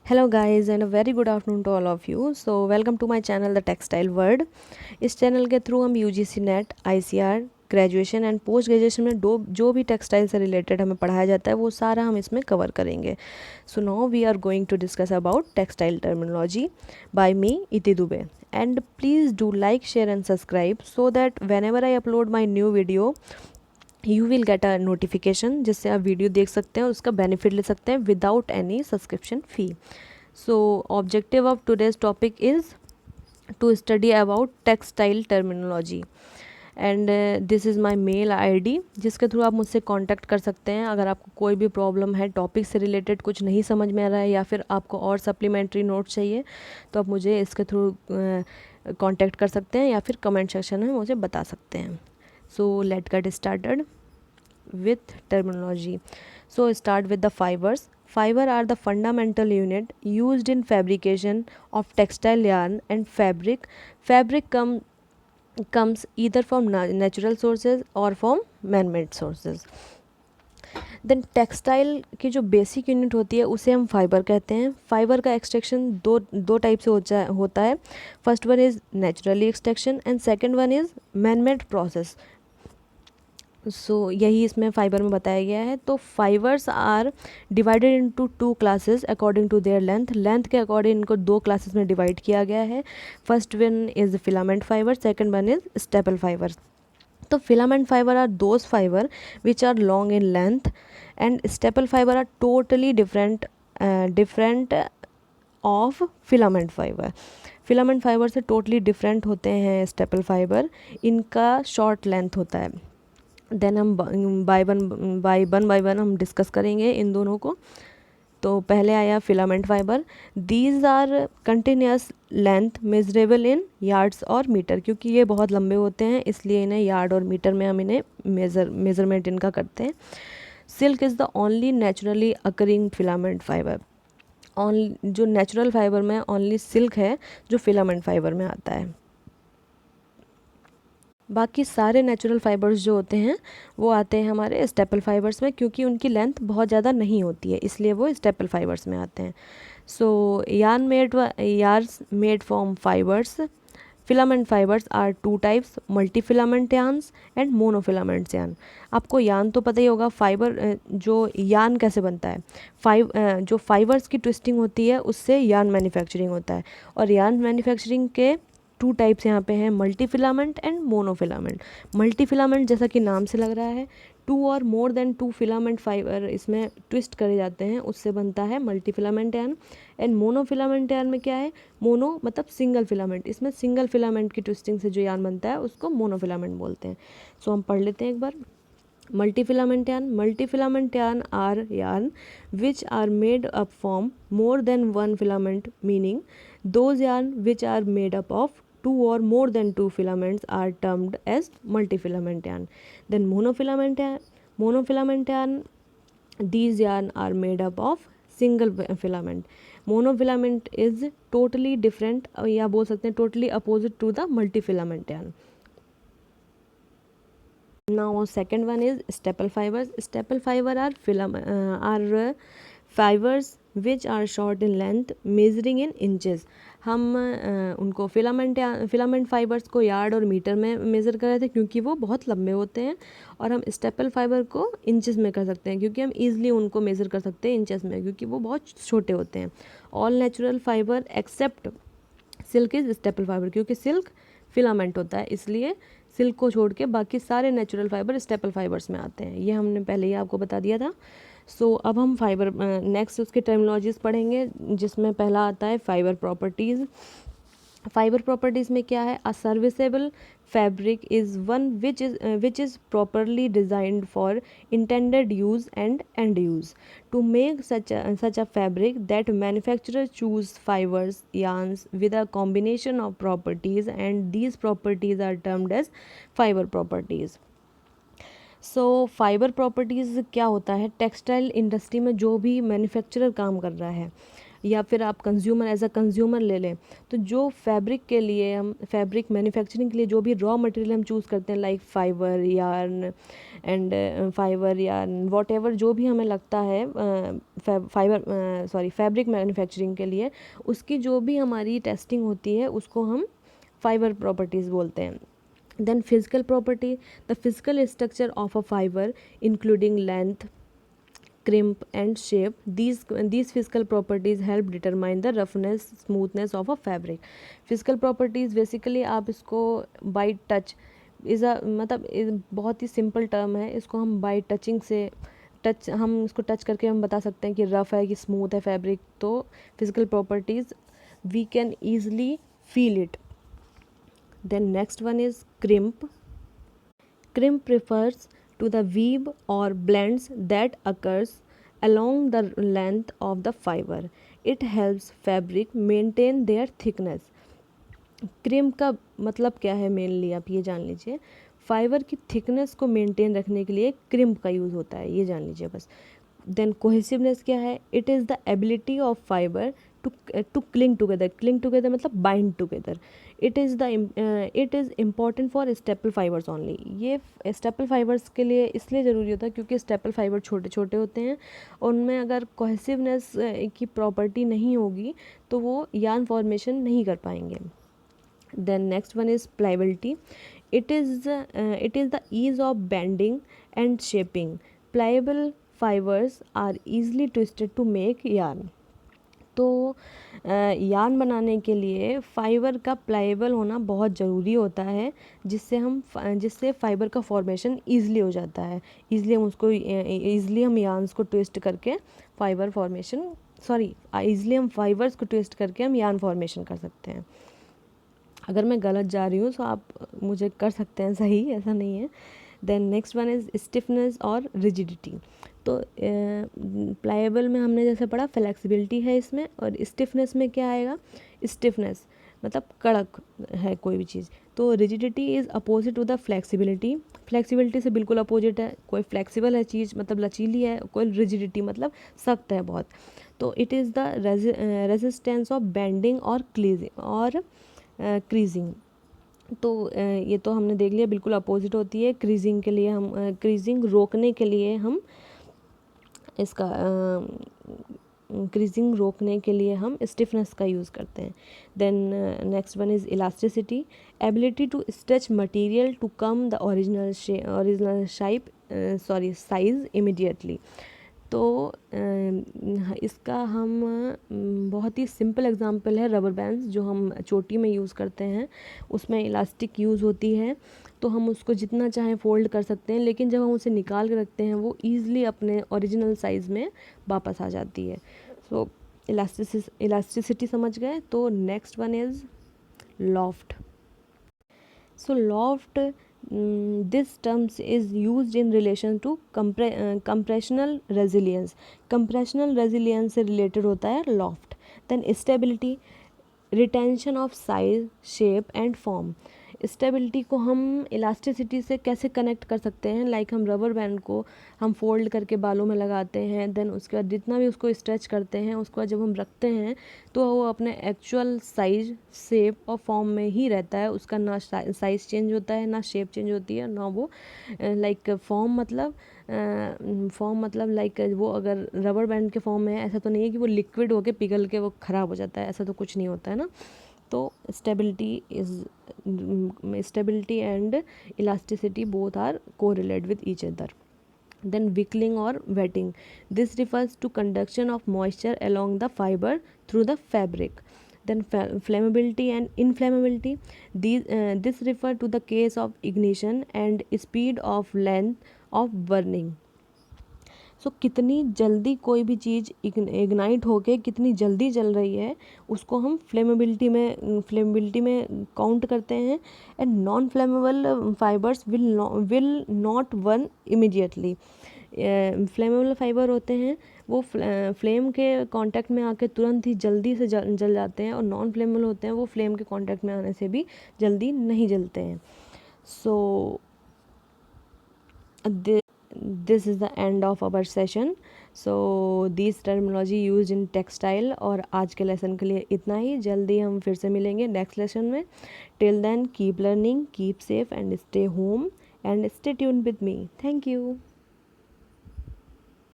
Hello guys and a very good afternoon to all of you. So welcome to my channel The Textile World. इस channel के through हम UGC net ICR graduation and post graduation में जो भी textile से related हमें पढ़ाया जाता है वो सारा हम इसमें कवर करेंगे. So now we are going to discuss about textile terminology by me Iti Dubey. And please do like, share and subscribe so that whenever I upload my new video you will get a notification जिससे आप video देख सकते हैं और उसका benefit ले सकते हैं without any subscription fee. So objective of today's topic is to study about textile terminology and this is my mail ID जिसके थ्रू आप मुझसे कांटेक्ट कर सकते हैं. अगर आपको कोई भी प्रॉब्लम है, टॉपिक से रिलेटेड कुछ नहीं समझ में आ रहा है या फिर आपको और सप्लीमेंट्री नोट चाहिए तो आप मुझे इसके थ्रू कांटेक्ट कर सकते हैं या फिर कमेंट सेक्शन में मुझे बता सकते हैं. So let get started with terminology. So start with the fibers. Fiber are the fundamental unit used in fabrication of textile yarn and fabric. Fabric comes either from natural sources or from man-made sources. Then textile की जो basic unit होती है उसे हम fibre कहते हैं. Fibre का extraction दो टाइप से होता है. First one is naturally extraction and second one is man-made process. So यही इसमें फ़ाइबर में बताया गया है. तो fibres are divided into two classes according to their length के अकॉर्डिंग इनको दो क्लासेस में डिवाइड किया गया है. First one is filament fibre, second one is staple fibre. तो filament fibre are those fibre which are long in length and staple fibre are totally different of filament fibre. Filament fibre से totally different होते हैं staple fibre. इनका short length होता है. Then हम by one हम discuss करेंगे इन दोनों को. तो पहले आया filament fibre. These are continuous length measurable in yards और मीटर. क्योंकि ये बहुत लंबे होते हैं इसलिए इन्हें यार्ड और मीटर में हम इन्हें मेज़रमेंट इनका करते हैं. Silk is the only naturally occurring filament fibre. जो नेचुरल फाइबर में ओनली सिल्क है जो फिलामेंट फाइबर में आता है. बाकी सारे नेचुरल फाइबर्स जो होते हैं वो आते हैं हमारे स्टेपल फाइबर्स में. क्योंकि उनकी लेंथ बहुत ज़्यादा नहीं होती है इसलिए वो स्टेपल फाइबर्स में आते हैं. So yarns made from fibres. Filament fibres are two types, multi filament yarns and monofilament yarn. आपको यार्न तो पता ही होगा. फाइबर जो यार्न कैसे बनता है, जो फाइबर्स की ट्विस्टिंग होती है उससे यार्न मैन्युफैक्चरिंग होता है. और यार्न मैन्युफैक्चरिंग के टू टाइप्स यहाँ पे हैं, multi filament and monofilament. Multi filament जैसा कि नाम से लग रहा है, टू और more than two filament fibre इसमें ट्विस्ट करे जाते हैं उससे बनता है multi filament yarn. And monofilament yarn में क्या है, मोनो मतलब सिंगल फिलामेंट. इसमें सिंगल फिलामेंट की ट्विस्टिंग से जो यार्न बनता है उसको मोनोफिलामेंट बोलते हैं. सो हम पढ़ लेते हैं एक बार. Multi filament yarn are yarn which are made up from more than one filament, meaning those yarn which are made up of two or more than two filaments are termed as multifilament yarn. Then monofilament yarn, these yarn are made up of single filament. Monofilament is totally different या बोल सकते हैं totally opposite to the multifilament yarn. Now second one is staple fibers. Staple fiber are fibers which are short in length measuring in inches. हम उनको filament fibres को yard और metre में measure कर रहे थे क्योंकि वो बहुत लंबे होते हैं. और हम स्टेपल फाइबर को इंचेस में कर सकते हैं क्योंकि हम ईजिली उनको मेज़र कर सकते हैं इंचेस में क्योंकि वो बहुत छोटे होते हैं. All natural fibre except silk is staple fibre. क्योंकि सिल्क फिलामेंट होता है इसलिए सिल्क को छोड़ के बाकी सारे नेचुरल फाइबर स्टेपल फाइबर्स में आते हैं. ये हमने पहले ही आपको बता दिया था. सो अब हम फाइबर नेक्स्ट उसके टर्मिनोलॉजीज़ पढ़ेंगे जिसमें पहला आता है फाइबर प्रॉपर्टीज़. फाइबर प्रॉपर्टीज़ में क्या है, a serviceable fabric is one which is properly designed for intended use and end use. To make such a fabric that manufacturers choose fibers yarns with a combination of properties and these properties are termed as fiber properties. So fibre properties क्या होता है, textile industry में जो भी manufacturer काम कर रहा है या फिर आप कंज्यूमर एज अ कंज्यूमर ले लें, तो जो फैब्रिक के लिए हम फैब्रिक मैन्युफैक्चरिंग के लिए जो भी रॉ मटेरियल हम चूज़ करते हैं like fibre yarn and fibre yarn what ever जो भी हमें लगता है फैब्रिक मैन्युफैक्चरिंग के लिए, उसकी जो भी हमारी टेस्टिंग होती है उसको हम फाइबर प्रॉपर्टीज़ बोलते हैं. Then physical property, the physical structure of a fiber including length, crimp and shape. These physical properties help determine the roughness, smoothness of a fabric. Physical properties basically आप इसको by touch is a मतलब बहुत ही simple term है, इसको हम bye touching से हम इसको टच करके हम बता सकते हैं कि रफ़ है कि स्मूथ है फैब्रिक. तो physical properties we can easily feel it. Then next one is crimp. Crimp refers to the weave or blends that occurs along the length of the fiber. It helps fabric maintain their thickness. Crimp का मतलब क्या है mainly आप ये जान लीजिए. Fibre की thickness को मेंटेन रखने के लिए क्रिम्प का यूज़ होता है, ये जान लीजिए बस. देन कोहेसिवनेस क्या है? It is the ability of fibre to cling together मतलब bind together. It is important for staple fibres only. ये स्टेपल फाइबर्स के लिए इसलिए ज़रूरी होता है क्योंकि स्टेपल फाइबर छोटे छोटे होते हैं, उनमें अगर कोहेसिवनेस की प्रॉपर्टी नहीं होगी तो वो यार्न फॉर्मेशन नहीं कर पाएंगे. Then next one is pliability. It is the ease of bending and shaping. Pliable fibers are easily twisted to make yarn. तो यार्न बनाने के लिए फ़ाइबर का प्लाइबल होना बहुत ज़रूरी होता है, जिससे फ़ाइबर का फॉर्मेशन ईज़िली हो जाता है. ईज़िली हम यार्न्स को ट्विस्ट करके फाइबर्स को ट्विस्ट करके हम यार्न फॉर्मेशन कर सकते हैं. अगर मैं गलत जा रही हूँ तो आप मुझे कर सकते हैं सही, ऐसा नहीं है. Then next one is stiffness और रिजिडिटी. तो प्लाएबल में हमने जैसे पढ़ा फ्लेक्सिबिलिटी है इसमें, और स्टिफनेस में क्या आएगा? स्टिफनेस मतलब कड़क है कोई भी चीज़. तो rigidity is opposite to the flexibility. Flexibility से बिल्कुल अपोजिट है. कोई फ्लेक्सिबल है चीज़ मतलब लचीली है, कोई रिजिडिटी मतलब सख्त है बहुत. तो it is the resistance of bending और क्रीजिंग. तो ये तो हमने देख लिया, बिल्कुल अपोजिट होती है. क्रीजिंग रोकने के लिए हम स्टिफनेस का यूज़ करते हैं. Then next one is elasticity. Ability to stretch material to come the original size immediately. तो इसका हम बहुत ही सिंपल एग्जांपल है रबर बैंड्स जो हम चोटी में यूज़ करते हैं. उसमें इलास्टिक यूज़ होती है, तो हम उसको जितना चाहें फोल्ड कर सकते हैं, लेकिन जब हम उसे निकाल के रखते हैं वो ईज़िली अपने ओरिजिनल साइज़ में वापस आ जाती है. सो इलास्टिसिटी समझ गए. तो next one is loft. So loft, this terms is used in relation to compressional resilience. Compressional resilience से related होता है loft. Then stability, retention of size, shape and form. Stability को हम इलास्टिसिटी से कैसे कनेक्ट कर सकते हैं? लाइक हम रबर बैंड को हम फोल्ड करके बालों में लगाते हैं, देन उसके बाद जितना भी उसको स्ट्रेच करते हैं, उसके बाद जब हम रखते हैं तो वो अपने एक्चुअल साइज, शेप और फॉर्म में ही रहता है. उसका ना साइज़ चेंज होता है, ना शेप चेंज होती है, ना वो लाइक फॉर्म मतलब लाइक वो अगर रबर बैंड के फॉर्म में है, ऐसा तो नहीं है कि वो लिक्विड होके पिघल के वो ख़राब हो जाता है, ऐसा तो कुछ नहीं होता है ना. तो stability and elasticity both are correlate with each other. Then wiggling or wetting. This refers to conduction of moisture along the fiber through the fabric. Then flammability and inflammability. This refer to the case of ignition and speed of length of burning. सो कितनी जल्दी कोई भी चीज़ ignite होके कितनी जल्दी जल रही है उसको हम फ्लेमेबिलिटी में काउंट करते हैं. And non flammable fibres will not burn immediately. Flammable fibre होते हैं वो फ्लेम के कांटेक्ट में आके तुरंत ही जल्दी से जल जाते हैं, और नॉन फ्लेमेबल होते हैं वो फ्लेम के कांटेक्ट में आने से भी जल्दी नहीं जलते हैं. सो this is the end of our session. So this terminology use in textile. और आज के लेसन के लिए इतना ही, जल्दी हम फिर से मिलेंगे नेक्स्ट लेसन में। Till then keep learning, keep safe and stay home and stay tuned with me. Thank you.